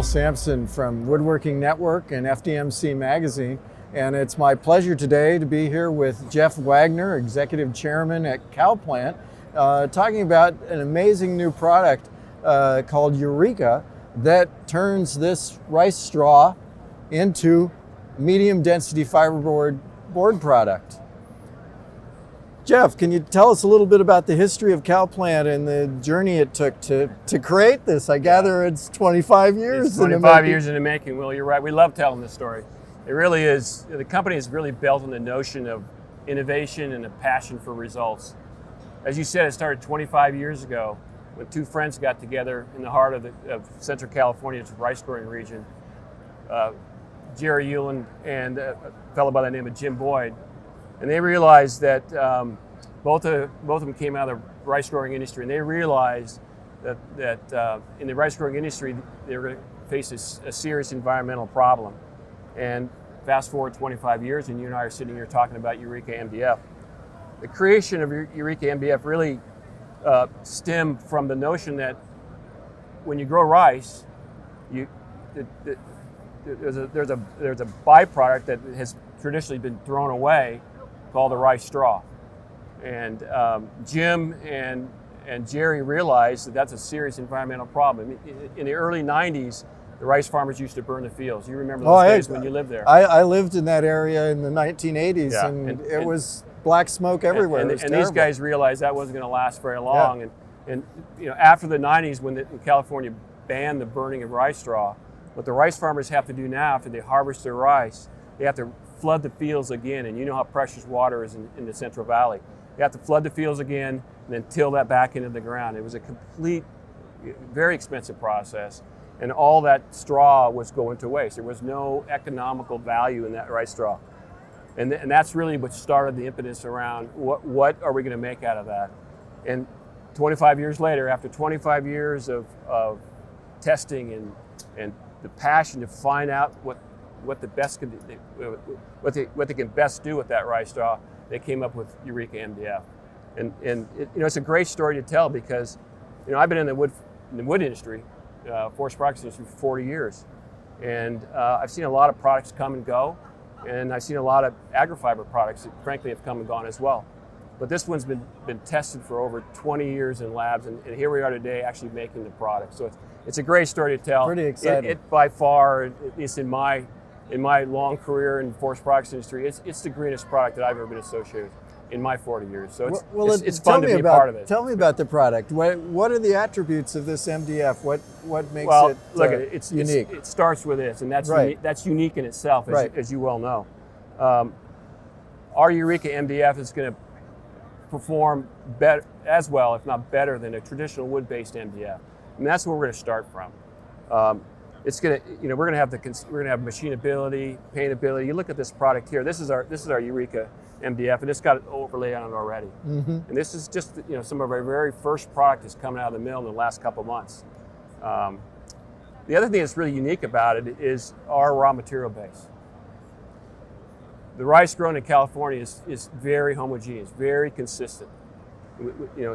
Sampson from Woodworking Network and FDMC Magazine, and it's my pleasure today to be here with Jeff Wagner, Executive Chairman at CalPlant, talking about an amazing new product called Eureka that turns this rice straw into medium density fiberboard board product. Jeff, can you tell us a little bit about the history of CalPlant and the journey it took to create this? I gather it's 25 years. It's 25 years in the making, Will. You're right. We love telling this story. It really is. The company is really built on the notion of innovation and a passion for results. As you said, it started 25 years ago when two friends got together in the heart of Central California's rice growing region. Jerry Hewlin and a fellow by the name of Jim Boyd. And they realized that both of them came out of the rice growing industry, and they realized that in the rice growing industry they were going to face a serious environmental problem. And fast forward 25 years, and you and I are sitting here talking about Eureka MDF. The creation of Eureka MDF really stemmed from the notion that when you grow rice, there's a byproduct that has traditionally been thrown away, called the rice straw. And Jim and Jerry realized that that's a serious environmental problem. In the early 90s, the rice farmers used to burn the fields. You remember those days when you lived there? I lived in that area in the 1980s, yeah. and it was black smoke everywhere. And these guys realized that wasn't going to last very long. Yeah. And you know, after the 90s, when California banned the burning of rice straw, what the rice farmers have to do now after they harvest their rice, they have to flood the fields again, and you know how precious water is in the Central Valley. You have to flood the fields again and then till that back into the ground. It was a complete, very expensive process, and all that straw was going to waste. There was no economical value in that rice straw. And that's really what started the impetus around what are we going to make out of that. And 25 years later, after 25 years of testing and the passion to find out what they can best do with that rice straw, they came up with Eureka MDF. And it's a great story to tell because I've been in the wood industry, forest products industry, for 40 years, and I've seen a lot of products come and go, and I've seen a lot of agrifiber products that frankly have come and gone as well. But this one's been tested for over 20 years in labs, and here we are today actually making the product. So it's a great story to tell. Pretty exciting. It by far, at least in my long career in the forest products industry, it's the greenest product that I've ever been associated with in my 40 years. So it's fun to be a part of it. Tell me about the product. What are the attributes of this MDF? What makes it unique? It starts with this, and that's right. That's unique in itself, as you well know. Our Eureka MDF is going to perform better, as well, if not better, than a traditional wood-based MDF, and that's where we're going to start from. It's going to, we're going to have machinability, paintability. You look at this product here. This is our Eureka MDF, and it's got an overlay on it already. Mm-hmm. And this is just some of our very first product that's coming out of the mill in the last couple months. The other thing that's really unique about it is our raw material base. The rice grown in California is very homogeneous, very consistent.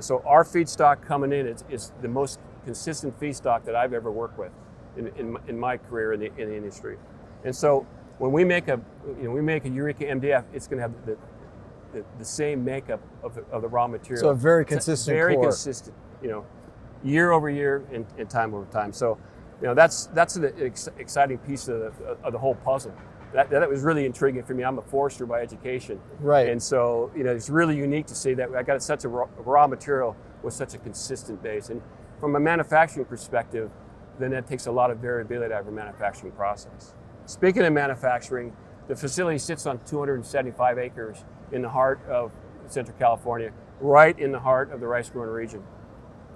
So our feedstock coming in is the most consistent feedstock that I've ever worked with in my career in the industry. And so when we make a Eureka MDF, it's going to have the same makeup of the raw material. So a very consistent very core. Consistent, year over year and time over time. So that's an exciting piece of the whole puzzle. That was really intriguing for me. I'm a forester by education. Right. And so, it's really unique to see that I got such a raw material with such a consistent base. And from a manufacturing perspective, then that takes a lot of variability out of our manufacturing process. Speaking of manufacturing, the facility sits on 275 acres in the heart of Central California, right in the heart of the rice growing region.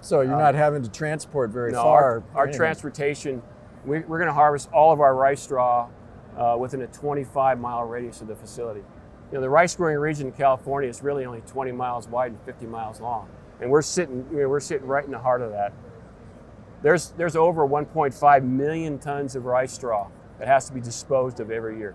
So you're not having to transport very far. Our transportation, we're going to harvest all of our rice straw within a 25-mile radius of the facility. The rice growing region in California is really only 20 miles wide and 50 miles long, and we're sitting right in the heart of that. There's over 1.5 million tons of rice straw that has to be disposed of every year.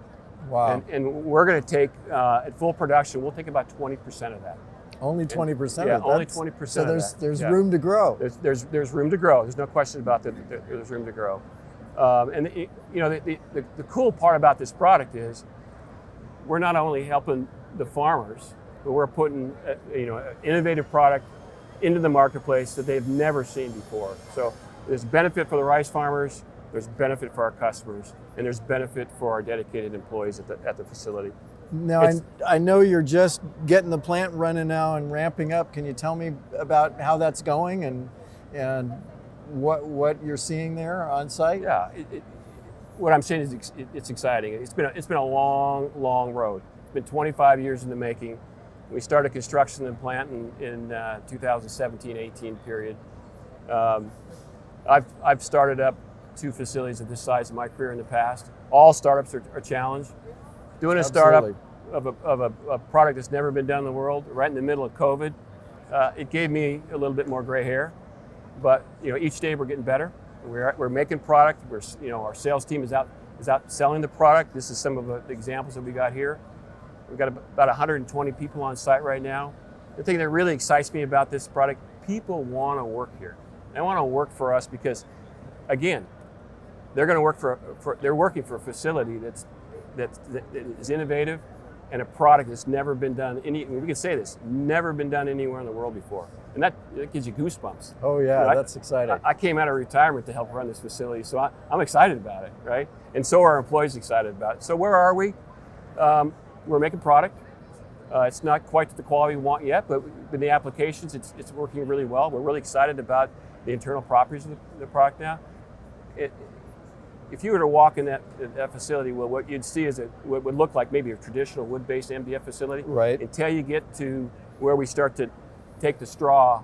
Wow. And we're going to take, at full production, we'll take about 20% of that. Only 20%. Yeah, only 20%. So there's room to grow. There's room to grow. There's no question about that. There's room to grow. The cool part about this product is we're not only helping the farmers, but we're putting an innovative product into the marketplace that they've never seen before. So there's benefit for the rice farmers, there's benefit for our customers, and there's benefit for our dedicated employees at the facility. Now, I know you're just getting the plant running now and ramping up. Can you tell me about how that's going and what you're seeing there on site? Yeah, what I'm saying is it's exciting. It's been a long road. It's been 25 years in the making. We started construction of the plant in 2017-18 period. I've started up 2 facilities of this size in my career in the past. All startups are challenged. Doing a startup of a product that's never been done in the world, right in the middle of COVID, it gave me a little bit more gray hair. But each day we're getting better. We're making product. Our sales team is out selling the product. This is some of the examples that we got here. We've got about 120 people on site right now. The thing that really excites me about this product, people want to work here. They want to work for us because, again, they're going to work they're working for a facility that is innovative and a product that's never been done we can say this, never been done anywhere in the world before. And that gives you goosebumps. Oh yeah, that's exciting. I came out of retirement to help run this facility, so I'm excited about it, right? And so are our employees excited about it. So where are we? We're making product. It's not quite to the quality we want yet, but with the applications, it's working really well. We're really excited about the internal properties of the product now. If you were to walk in that facility, well, what you'd see is what would look like maybe a traditional wood-based MDF facility. Right. Until you get to where we start to take the straw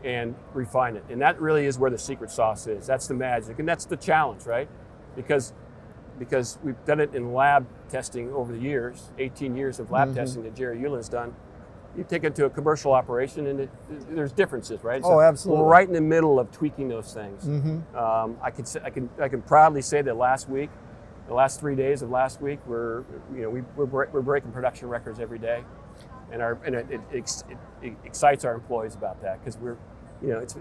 and refine it. And that really is where the secret sauce is. That's the magic. And that's the challenge, right? Because we've done it in lab testing over the years, 18 years of lab testing that Jerry Euland's done. You take it to a commercial operation and there's differences, right? So absolutely. We're right in the middle of tweaking those things. I can proudly say that the last 3 days of last week, we're breaking production records every day, and it excites our employees about that because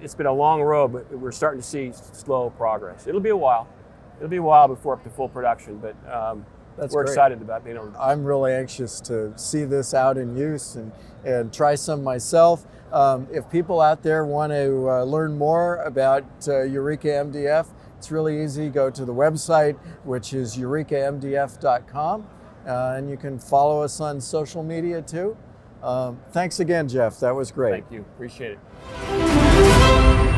it's been a long road, but we're starting to see slow progress. It'll be a while. It'll be a while before up to full production, but we're excited about being able to. I'm really anxious to see this out in use and try some myself. If people out there want to learn more about Eureka MDF, it's really easy. Go to the website, which is eurekamdf.com, and you can follow us on social media too. Thanks again, Jeff. That was great. Thank you. Appreciate it.